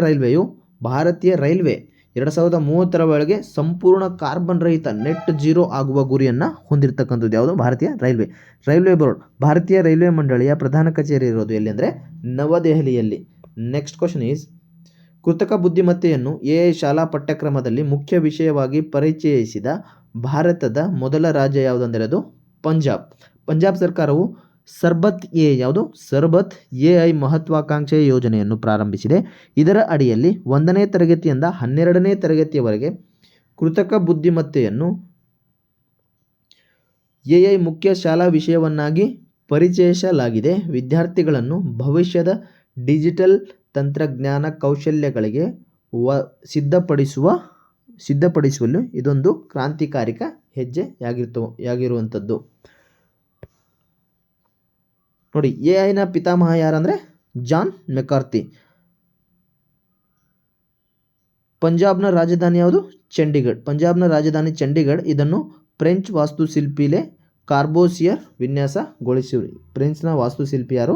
ರೈಲ್ವೆ 2030ರ ವೇಳೆಗೆ ಸಂಪೂರ್ಣ ಕಾರ್ಬನ್ ರಹಿತ ನೆಟ್ ಜೀರೋ ಆಗುವ ಗುರಿಯನ್ನು ಹೊಂದಿರತಕ್ಕಂಥದ್ದು. ಯಾವುದು? ಭಾರತೀಯ ರೈಲ್ವೆ ಬೋರ್ಡ್. ಭಾರತೀಯ ರೈಲ್ವೆ ಮಂಡಳಿಯ ಪ್ರಧಾನ ಕಚೇರಿ ಇರೋದು ಎಲ್ಲಿ ಅಂದರೆ ನವದೆಹಲಿಯಲ್ಲಿ. ನೆಕ್ಸ್ಟ್ ಕ್ವಶನ್ ಈಸ್, ಕೃತಕ ಬುದ್ಧಿಮತ್ತೆಯನ್ನು AI ಶಾಲಾ ಪಠ್ಯಕ್ರಮದಲ್ಲಿ ಮುಖ್ಯ ವಿಷಯವಾಗಿ ಪರಿಚಯಿಸಿದ ಭಾರತದ ಮೊದಲ ರಾಜ್ಯ ಯಾವುದಂದರೆ ಅದು ಪಂಜಾಬ್ ಸರ್ಕಾರವು ಸರ್ಬತ್ AI ಮಹತ್ವಾಕಾಂಕ್ಷೆಯ ಯೋಜನೆಯನ್ನು ಪ್ರಾರಂಭಿಸಿದೆ. ಇದರ ಅಡಿಯಲ್ಲಿ 1ನೇ ತರಗತಿಯಿಂದ 12ನೇ ತರಗತಿಯವರೆಗೆ ಕೃತಕ ಬುದ್ಧಿಮತ್ತೆಯನ್ನು AI ಮುಖ್ಯ ಶಾಲಾ ವಿಷಯವನ್ನಾಗಿ ಪರಿಚಯಿಸಲಾಗಿದೆ. ವಿದ್ಯಾರ್ಥಿಗಳನ್ನು ಭವಿಷ್ಯದ ಡಿಜಿಟಲ್ ತಂತ್ರಜ್ಞಾನ ಕೌಶಲ್ಯಗಳಿಗೆ ಸಿದ್ಧಪಡಿಸುವ ಸಿದ್ಧಪಡಿಸುವಲ್ಲಿ ಇದೊಂದು ಕ್ರಾಂತಿಕಾರಿಕ ಹೆಜ್ಜೆಯಾಗಿರುವಂಥದ್ದು. ನೋಡಿ, AI ಪಿತಾಮಹ ಯಾರಂದರೆ ಜಾನ್ ಮೆಕಾರ್ಥಿ. ಪಂಜಾಬ್ನ ರಾಜಧಾನಿ ಯಾವುದು? ಚಂಡೀಗಢ. ಪಂಜಾಬ್ನ ರಾಜಧಾನಿ ಚಂಡೀಗಢ. ಇದನ್ನು ಫ್ರೆಂಚ್ ವಾಸ್ತುಶಿಲ್ಪಿ ಲೆ ಕಾರ್ಬೋಸಿಯರ್ ವಿನ್ಯಾಸಗೊಳಿಸಿರು. ಫ್ರೆಂಚ್ನ ವಾಸ್ತುಶಿಲ್ಪಿ ಯಾರು?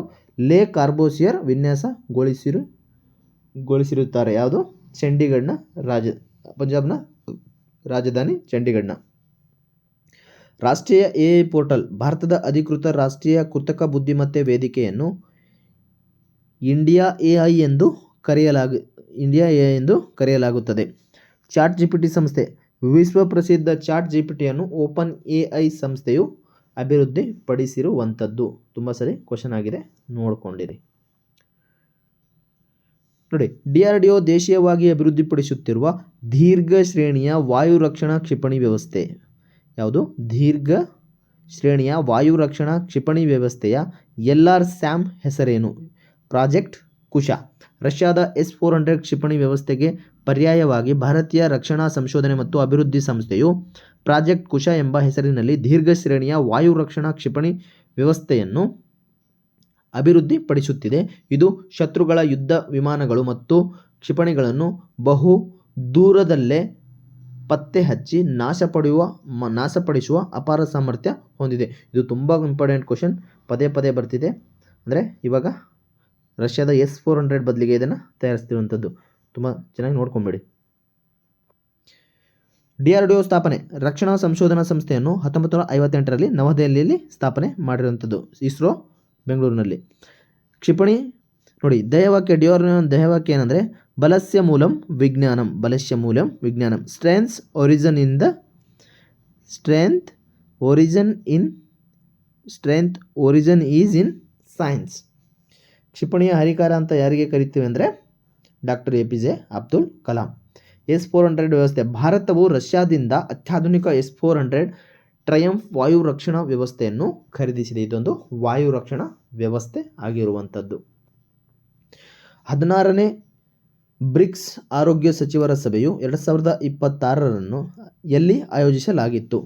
ಲೆ ಕಾರ್ಬೋಸಿಯರ್ ವಿನ್ಯಾಸಗೊಳಿಸಿರುತ್ತಾರೆ. ಯಾವುದು? ಚಂಡೀಗಢನ ಪಂಜಾಬ್ನ ರಾಜಧಾನಿ ಚಂಡೀಗಢನ. ರಾಷ್ಟ್ರೀಯ AI ಪೋರ್ಟಲ್. ಭಾರತದ ಅಧಿಕೃತ ರಾಷ್ಟ್ರೀಯ ಕೃತಕ ಬುದ್ಧಿಮತ್ತೆ ವೇದಿಕೆಯನ್ನು ಇಂಡಿಯಾ AI ಎಂದು ಕರೆಯಲಾಗುತ್ತದೆ. ಚಾಟ್ GPT ಸಂಸ್ಥೆ. ವಿಶ್ವ ಪ್ರಸಿದ್ಧ ಚಾಟ್ GPTಯನ್ನು ಓಪನ್ AI ಸಂಸ್ಥೆಯು ಅಭಿವೃದ್ಧಿಪಡಿಸಿರುವಂಥದ್ದು. ತುಂಬ ಸರಿ ಕ್ವಶನ್ ಆಗಿದೆ, ನೋಡ್ಕೊಂಡಿರಿ. ನೋಡಿ, DRDO ದೇಶೀಯವಾಗಿ ಅಭಿವೃದ್ಧಿಪಡಿಸುತ್ತಿರುವ ದೀರ್ಘ ಶ್ರೇಣಿಯ ವಾಯು ರಕ್ಷಣಾ ಕ್ಷಿಪಣಿ ವ್ಯವಸ್ಥೆ ಯಾವುದು? ದೀರ್ಘ ಶ್ರೇಣಿಯ ವಾಯು ರಕ್ಷಣಾ ಕ್ಷಿಪಣಿ ವ್ಯವಸ್ಥೆಯ LRSAM ಹೆಸರೇನು? ಪ್ರಾಜೆಕ್ಟ್ ಕುಶ. ರಷ್ಯಾದ S-400 ಕ್ಷಿಪಣಿ ವ್ಯವಸ್ಥೆಗೆ ಪರ್ಯಾಯವಾಗಿ ಭಾರತೀಯ ರಕ್ಷಣಾ ಸಂಶೋಧನೆ ಮತ್ತು ಅಭಿವೃದ್ಧಿ ಸಂಸ್ಥೆಯು ಪ್ರಾಜೆಕ್ಟ್ ಕುಶ ಎಂಬ ಹೆಸರಿನಲ್ಲಿ ದೀರ್ಘ ಶ್ರೇಣಿಯ ವಾಯು ರಕ್ಷಣಾ ಕ್ಷಿಪಣಿ ವ್ಯವಸ್ಥೆಯನ್ನು ಅಭಿವೃದ್ಧಿಪಡಿಸುತ್ತಿದೆ. ಇದು ಶತ್ರುಗಳ ಯುದ್ಧ ವಿಮಾನಗಳು ಮತ್ತು ಕ್ಷಿಪಣಿಗಳನ್ನು ಬಹು ದೂರದಲ್ಲೇ ಪತ್ತೆ ಹಚ್ಚಿ ನಾಶಪಡಿಸುವ ಅಪಾರ ಸಾಮರ್ಥ್ಯ ಹೊಂದಿದೆ. ಇದು ತುಂಬ ಇಂಪಾರ್ಟೆಂಟ್ ಕ್ವಶನ್, ಪದೇ ಪದೇ ಬರ್ತಿದೆ. ಅಂದರೆ ಇವಾಗ ರಷ್ಯಾದ S-400 ಬದಲಿಗೆ ಇದನ್ನು ತಯಾರಿಸ್ತಿರುವಂಥದ್ದು. ತುಂಬ ಚೆನ್ನಾಗಿ ನೋಡ್ಕೊಂಬೇಡಿ. DRDO ಸ್ಥಾಪನೆ. ರಕ್ಷಣಾ ಸಂಶೋಧನಾ ಸಂಸ್ಥೆಯನ್ನು 1958ರಲ್ಲಿ ನವದೆಹಲಿಯಲ್ಲಿ ಸ್ಥಾಪನೆ ಮಾಡಿರುವಂಥದ್ದು. ಇಸ್ರೋ ಬೆಂಗಳೂರಿನಲ್ಲಿ. ಕ್ಷಿಪಣಿ. ನೋಡಿ, ಧ್ಯೇಯವಾಕ್ಯ. DRDO ಧ್ಯೇಯವಾಕ್ಯ ಏನಂದರೆ ಬಲಸ್ಯ ಮೂಲಂ ವಿಜ್ಞಾನಂ. ಬಲಸ್ಯ ಮೂಲಂ ವಿಜ್ಞಾನಂ. Strength origin is in science. ಕ್ಷಿಪಣಿಯ ಹರಿಕಾರ ಅಂತ ಯಾರಿಗೆ ಕರಿತೀವಿ ಅಂದರೆ doctor APJ Abdul Kalam. S-400 ವ್ಯವಸ್ಥೆ. ಭಾರತವು ರಷ್ಯಾದಿಂದ ಅತ್ಯಾಧುನಿಕ S-400 ಟ್ರಯಂಫ್ ವಾಯು ರಕ್ಷಣಾ ವ್ಯವಸ್ಥೆಯನ್ನು ಖರೀದಿಸಿದೆ. ಇದೊಂದು ವಾಯು ರಕ್ಷಣಾ ವ್ಯವಸ್ಥೆ ಆಗಿರುವಂಥದ್ದು. 16ನೇ ಬ್ರಿಕ್ಸ್ ಆರೋಗ್ಯ ಸಚಿವರ ಸಭೆಯು 2026 ಎಲ್ಲಿ ಆಯೋಜಿಸಲಾಗಿತ್ತು?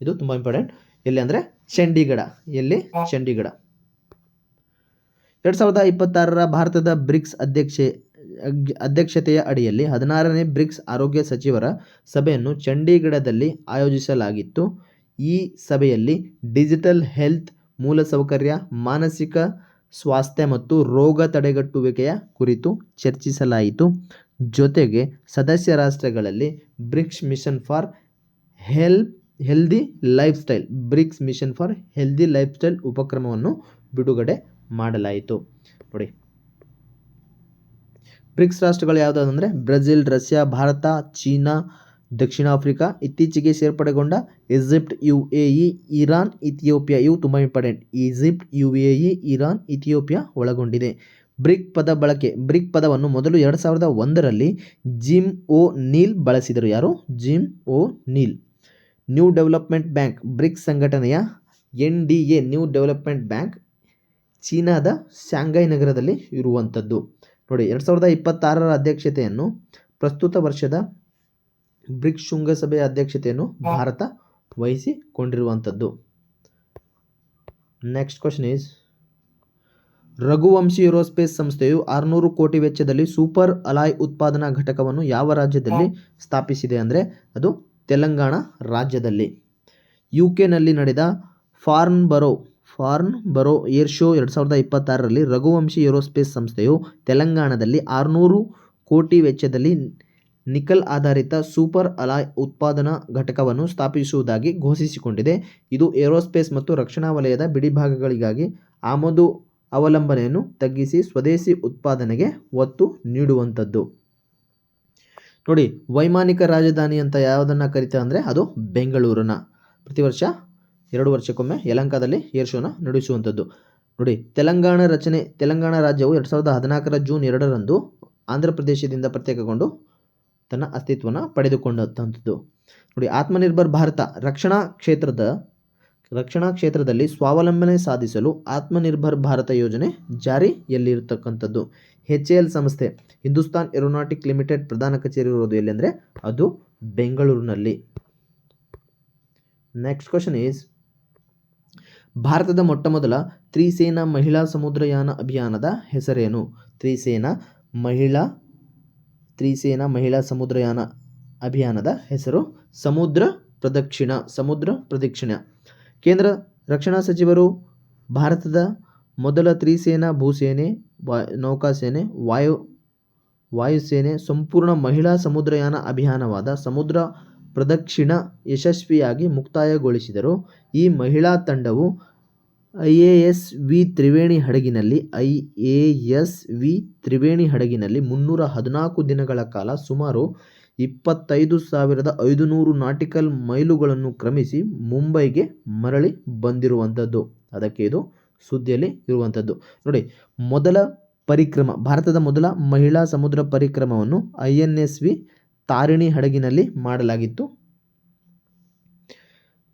ಇದು ತುಂಬ ಇಂಪಾರ್ಟೆಂಟ್. ಎಲ್ಲಿ ಅಂದರೆ ಚಂಡೀಗಢ. ಎಲ್ಲಿ? ಚಂಡೀಗಢ. 2026 ಭಾರತದ ಬ್ರಿಕ್ಸ್ ಅಧ್ಯಕ್ಷತೆಯ ಅಡಿಯಲ್ಲಿ 16ನೇ ಬ್ರಿಕ್ಸ್ ಆರೋಗ್ಯ ಸಚಿವರ ಸಭೆಯನ್ನು ಚಂಡೀಗಢದಲ್ಲಿ ಆಯೋಜಿಸಲಾಗಿತ್ತು. ಈ ಸಭೆಯಲ್ಲಿ ಡಿಜಿಟಲ್ ಹೆಲ್ತ್, ಮೂಲಸೌಕರ್ಯ, ಮಾನಸಿಕ ಸ್ವಾಸ್ಥ್ಯ ಮತ್ತು ರೋಗ ತಡೆಗಟ್ಟುವಿಕೆಯ ಕುರಿತು ಚರ್ಚಿಸಲಾಯಿತು. ಜೊತೆಗೆ ಸದಸ್ಯ ರಾಷ್ಟ್ರಗಳಲ್ಲಿ BRICS mission for healthy lifestyle ಉಪಕ್ರಮವನ್ನು ಬಿಡುಗಡೆ ಮಾಡಲಾಯಿತು. ನೋಡಿ, ಬ್ರಿಕ್ಸ್ ರಾಷ್ಟ್ರಗಳು ಯಾವುದಾದಂದರೆ ಬ್ರೆಜಿಲ್, ರಷ್ಯಾ, ಭಾರತ, ಚೀನಾ, ದಕ್ಷಿಣ ಆಫ್ರಿಕಾ, ಇತ್ತೀಚೆಗೆ ಸೇರ್ಪಡೆಗೊಂಡ ಈಜಿಪ್ಟ್, UAE, ಇರಾನ್, ಇಥಿಯೋಪಿಯಾ. ಇವು ತುಂಬ important. Egypt, UAE, Iran, Ethiopia ಒಳಗೊಂಡಿದೆ. ಬ್ರಿಕ್ ಪದ ಬಳಕೆ. ಬ್ರಿಕ್ ಪದವನ್ನು ಮೊದಲು 2001ರಲ್ಲಿ ಜಿಮ್ ಒ ನೀಲ್ ಬಳಸಿದರು. ಯಾರು? Jim O'Neill. New development bank. BRICS ಸಂಘಟನೆಯ NDA ನ್ಯೂ ಡೆವಲಪ್ಮೆಂಟ್ ಬ್ಯಾಂಕ್ ಚೀನಾದ ಶಾಂಘೈ ನಗರದಲ್ಲಿ ಇರುವಂಥದ್ದು. ನೋಡಿ, 2026 ಅಧ್ಯಕ್ಷತೆಯನ್ನು, ಪ್ರಸ್ತುತ ವರ್ಷದ ಬ್ರಿಕ್ಸ್ ಶೃಂಗಸಭೆಯ ಅಧ್ಯಕ್ಷತೆಯನ್ನು ಭಾರತ ವಹಿಸಿಕೊಂಡಿರುವಂಥದ್ದು. Next question is, Raghuvanshi aerospace ಸಂಸ್ಥೆಯು 600 ಕೋಟಿ ವೆಚ್ಚದಲ್ಲಿ ಸೂಪರ್ ಅಲಾಯ್ ಉತ್ಪಾದನಾ ಘಟಕವನ್ನು ಯಾವ ರಾಜ್ಯದಲ್ಲಿ ಸ್ಥಾಪಿಸಿದೆ ಅಂದರೆ ಅದು ತೆಲಂಗಾಣ ರಾಜ್ಯದಲ್ಲಿ. UK ನಡೆದ ಫಾರ್ನ್ಬರೋ ಏರ್ ಶೋ 2026ರಲ್ಲಿ ರಘುವಂಶಿ ಏರೋಸ್ಪೇಸ್ ಸಂಸ್ಥೆಯು ತೆಲಂಗಾಣದಲ್ಲಿ 600 ಕೋಟಿ ವೆಚ್ಚದಲ್ಲಿ ನಿಕಲ್ ಆಧಾರಿತ ಸೂಪರ್ ಅಲಾಯ್ ಉತ್ಪಾದನಾ ಘಟಕವನ್ನು ಸ್ಥಾಪಿಸುವುದಾಗಿ ಘೋಷಿಸಿಕೊಂಡಿದೆ. ಇದು ಏರೋಸ್ಪೇಸ್ ಮತ್ತು ರಕ್ಷಣಾ ವಲಯದ ಬಿಡಿಭಾಗಗಳಿಗಾಗಿ ಆಮದು ಅವಲಂಬನೆಯನ್ನು ತಗ್ಗಿಸಿ ಸ್ವದೇಶಿ ಉತ್ಪಾದನೆಗೆ ಒತ್ತು ನೀಡುವಂಥದ್ದು. ನೋಡಿ, ವೈಮಾನಿಕ ರಾಜಧಾನಿ ಅಂತ ಯಾವುದನ್ನು ಕರೀತಾರೆ ಅಂದರೆ ಅದು ಬೆಂಗಳೂರನ್ನ. ಪ್ರತಿ ವರ್ಷ 2 ವರ್ಷಕ್ಕೊಮ್ಮೆ ಯಲಹಂಕದಲ್ಲಿ ಏರ್ ಶೋನ ನಡೆಸುವಂಥದ್ದು. ನೋಡಿ, ತೆಲಂಗಾಣ ರಾಜ್ಯವು 2014 ಜೂನ್ 2ರಂದು ಆಂಧ್ರ ಪ್ರದೇಶದಿಂದ ಪ್ರತ್ಯೇಕಗೊಂಡು ತನ್ನ ಅಸ್ತಿತ್ವವನ್ನು ಪಡೆದುಕೊಂಡಂಥದ್ದು. ನೋಡಿ, ಆತ್ಮನಿರ್ಭರ್ ಭಾರತ. ರಕ್ಷಣಾ ಕ್ಷೇತ್ರದಲ್ಲಿ ಸ್ವಾವಲಂಬನೆ ಸಾಧಿಸಲು ಆತ್ಮನಿರ್ಭರ್ ಭಾರತ ಯೋಜನೆ ಜಾರಿಯಲ್ಲಿರತಕ್ಕಂಥದ್ದು. HAL ಸಂಸ್ಥೆ, ಹಿಂದೂಸ್ತಾನ್ ಏರೋನಾಟಿಕ್ ಲಿಮಿಟೆಡ್ ಪ್ರಧಾನ ಕಚೇರಿ ಇರೋದು ಎಲ್ಲಿ ಅಂದರೆ ಅದು ಬೆಂಗಳೂರಿನಲ್ಲಿ. ನೆಕ್ಸ್ಟ್ ಕ್ವಶನ್ ಈಸ್, ಭಾರತದ ಮೊಟ್ಟಮೊದಲ ತ್ರಿಸೇನಾ ಮಹಿಳಾ ಸಮುದ್ರಯಾನ ಅಭಿಯಾನದ ಹೆಸರೇನು? ತ್ರಿಸೇನಾ ಮಹಿಳಾ ಸಮುದ್ರಯಾನ ಅಭಿಯಾನದ ಹೆಸರು ಸಮುದ್ರ ಪ್ರದಕ್ಷಿಣೆ. ಕೇಂದ್ರ ರಕ್ಷಣಾ ಸಚಿವರು ಭಾರತದ ಮೊದಲ ತ್ರಿಸೇನಾ ಭೂಸೇನೆ, ನೌಕಾಸೇನೆ, ವಾಯುಸೇನೆ ಸಂಪೂರ್ಣ ಮಹಿಳಾ ಸಮುದ್ರಯಾನ ಅಭಿಯಾನವಾದ ಸಮುದ್ರ ಪ್ರದಕ್ಷಿಣ ಯಶಸ್ವಿಯಾಗಿ ಮುಕ್ತಾಯಗೊಳಿಸಿದರು. ಈ ಮಹಿಳಾ ತಂಡವು ಐಎಎಸ್ವಿ ತ್ರಿವೇಣಿ ಹಡಗಿನಲ್ಲಿ 314 ದಿನಗಳ ಕಾಲ ಸುಮಾರು 25,500 ನಾಟಿಕಲ್ ಮೈಲುಗಳನ್ನು ಕ್ರಮಿಸಿ ಮುಂಬೈಗೆ ಮರಳಿ ಬಂದಿರುವಂಥದ್ದು. ಅದಕ್ಕೆ ಇದು ಸುದ್ದಿಯಲ್ಲಿ ಇರುವಂಥದ್ದು. ನೋಡಿ, ಭಾರತದ ಮೊದಲ ಮಹಿಳಾ ಸಮುದ್ರ ಪರಿಕ್ರಮವನ್ನು INSV ತಾರಿಣಿ ಹಡಗಿನಲ್ಲಿ ಮಾಡಲಾಗಿತ್ತು.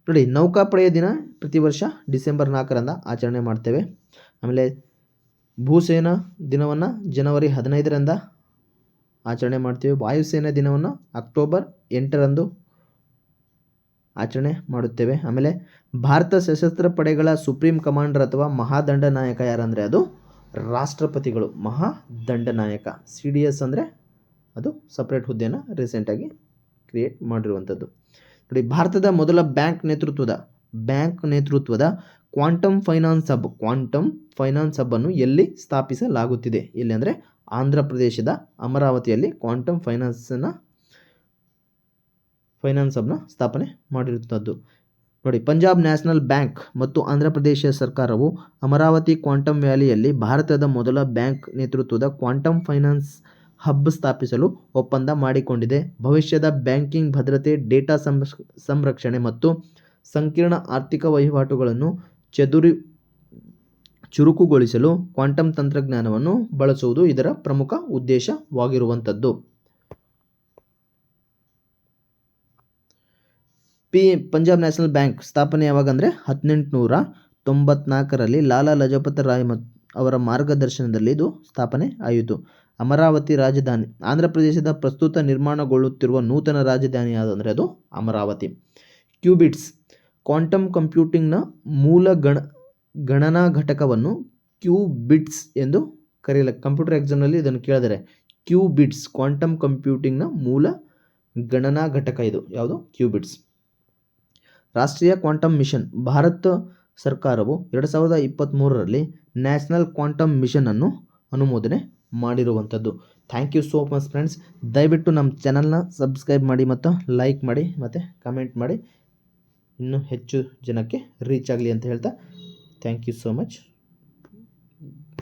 ನೋಡಿ, ನೌಕಾಪಡೆಯ ದಿನ ಪ್ರತಿ ವರ್ಷ ಡಿಸೆಂಬರ್ 4ರಂದು ಆಚರಣೆ ಮಾಡ್ತೇವೆ. ಆಮೇಲೆ ಭೂಸೇನಾ ದಿನವನ್ನು ಜನವರಿ 15ರಂದು ಆಚರಣೆ ಮಾಡ್ತೇವೆ. ವಾಯುಸೇನಾ ದಿನವನ್ನು ಅಕ್ಟೋಬರ್ 8ರಂದು ಆಚರಣೆ ಮಾಡುತ್ತೇವೆ. ಆಮೇಲೆ ಭಾರತ ಸಶಸ್ತ್ರ ಪಡೆಗಳ ಸುಪ್ರೀಂ ಕಮಾಂಡರ್ ಅಥವಾ ಮಹಾದಂಡನಾಯಕ ಯಾರಂದರೆ ಅದು ರಾಷ್ಟ್ರಪತಿಗಳು. ಮಹಾದಂಡನಾಯಕ. CDS ಅಂದರೆ ಅದು ಸಪ್ರೇಟ್ ಹುದ್ದೆಯನ್ನು ರೀಸೆಂಟಾಗಿ ಕ್ರಿಯೇಟ್ ಮಾಡಿರುವಂಥದ್ದು. ನೋಡಿ, ಭಾರತದ ಮೊದಲ ಬ್ಯಾಂಕ್ ನೇತೃತ್ವದ ಕ್ವಾಂಟಮ್ ಫೈನಾನ್ಸ್ ಹಬ್ ಅನ್ನು ಎಲ್ಲಿ ಸ್ಥಾಪಿಸಲಾಗುತ್ತಿದೆ? ಎಲ್ಲಿ ಅಂದರೆ ಆಂಧ್ರ ಪ್ರದೇಶದ ಅಮರಾವತಿಯಲ್ಲಿ ಕ್ವಾಂಟಮ್ ಫೈನಾನ್ಸ್ ಹಬ್ನ ಸ್ಥಾಪನೆ ಮಾಡಿರುವಂಥದ್ದು. ನೋಡಿ, ಪಂಜಾಬ್ ನ್ಯಾಷನಲ್ ಬ್ಯಾಂಕ್ ಮತ್ತು ಆಂಧ್ರ ಪ್ರದೇಶ ಸರ್ಕಾರವು ಅಮರಾವತಿ ಕ್ವಾಂಟಮ್ ವ್ಯಾಲಿಯಲ್ಲಿ ಭಾರತದ ಮೊದಲ ಬ್ಯಾಂಕ್ ನೇತೃತ್ವದ ಕ್ವಾಂಟಮ್ ಫೈನಾನ್ಸ್ ಹಬ್ ಸ್ಥಾಪಿಸಲು ಒಪ್ಪಂದ ಮಾಡಿಕೊಂಡಿದೆ. ಭವಿಷ್ಯದ ಬ್ಯಾಂಕಿಂಗ್ ಭದ್ರತೆ, ಡೇಟಾ ಸಂರಕ್ಷಣೆ ಮತ್ತು ಸಂಕೀರ್ಣ ಆರ್ಥಿಕ ವಹಿವಾಟುಗಳನ್ನು ಚುರುಕುಗೊಳಿಸಲು ಕ್ವಾಂಟಮ್ ತಂತ್ರಜ್ಞಾನವನ್ನು ಬಳಸುವುದು ಇದರ ಪ್ರಮುಖ ಉದ್ದೇಶವಾಗಿರುವಂಥದ್ದು. ಪಂಜಾಬ್ ನ್ಯಾಷನಲ್ ಬ್ಯಾಂಕ್ ಸ್ಥಾಪನೆ ಯಾವಾಗ ಅಂದರೆ 1894ರಲ್ಲಿ ಲಾಲಾ ಲಜಪತ್ ರಾಯ್ ಅವರ ಮಾರ್ಗದರ್ಶನದಲ್ಲಿ ಇದು ಸ್ಥಾಪನೆ ಆಯಿತು. ಅಮರಾವತಿ ರಾಜಧಾನಿ. ಆಂಧ್ರ ಪ್ರದೇಶದ ಪ್ರಸ್ತುತ ನಿರ್ಮಾಣಗೊಳ್ಳುತ್ತಿರುವ ನೂತನ ರಾಜಧಾನಿ ಯಾವುದಂದರೆ ಅದು ಅಮರಾವತಿ. ಕ್ಯೂಬಿಟ್ಸ್. ಕ್ವಾಂಟಮ್ ಕಂಪ್ಯೂಟಿಂಗ್ನ ಮೂಲ ಗಣನಾ ಘಟಕವನ್ನು ಕ್ಯೂಬಿಟ್ಸ್ ಎಂದು ಕಂಪ್ಯೂಟರ್ ಎಕ್ಸಾಮ್ನಲ್ಲಿ ಇದನ್ನು ಕೇಳಿದರೆ ಕ್ಯೂಬಿಟ್ಸ್ ಕ್ವಾಂಟಮ್ ಕಂಪ್ಯೂಟಿಂಗ್ನ ಮೂಲ ಗಣನಾ ಘಟಕ ಇದು ಯಾವುದು? ಕ್ಯೂಬಿಟ್ಸ್. ರಾಷ್ಟ್ರೀಯ ಕ್ವಾಂಟಮ್ ಮಿಷನ್. ಭಾರತ ಸರ್ಕಾರವು 2023ರಲ್ಲಿ ನ್ಯಾಷನಲ್ ಕ್ವಾಂಟಮ್ ಮಿಷನ್ ಅನ್ನು ಅನುಮೋದನೆ ಮಾಡಿರುವಂಥದ್ದು. Thank you so much friends. ದಯವಿಟ್ಟು ನಮ್ಮ ಚಾನಲ್ನ ಸಬ್ಸ್ಕ್ರೈಬ್ ಮಾಡಿ ಮತ್ತು ಲೈಕ್ ಮಾಡಿ ಮತ್ತು ಕಮೆಂಟ್ ಮಾಡಿ ಇನ್ನೂ ಹೆಚ್ಚು ಜನಕ್ಕೆ ರೀಚ್ ಆಗಲಿ ಅಂತ ಹೇಳ್ತಾ ಥ್ಯಾಂಕ್ ಯು ಸೋ ಮಚ್.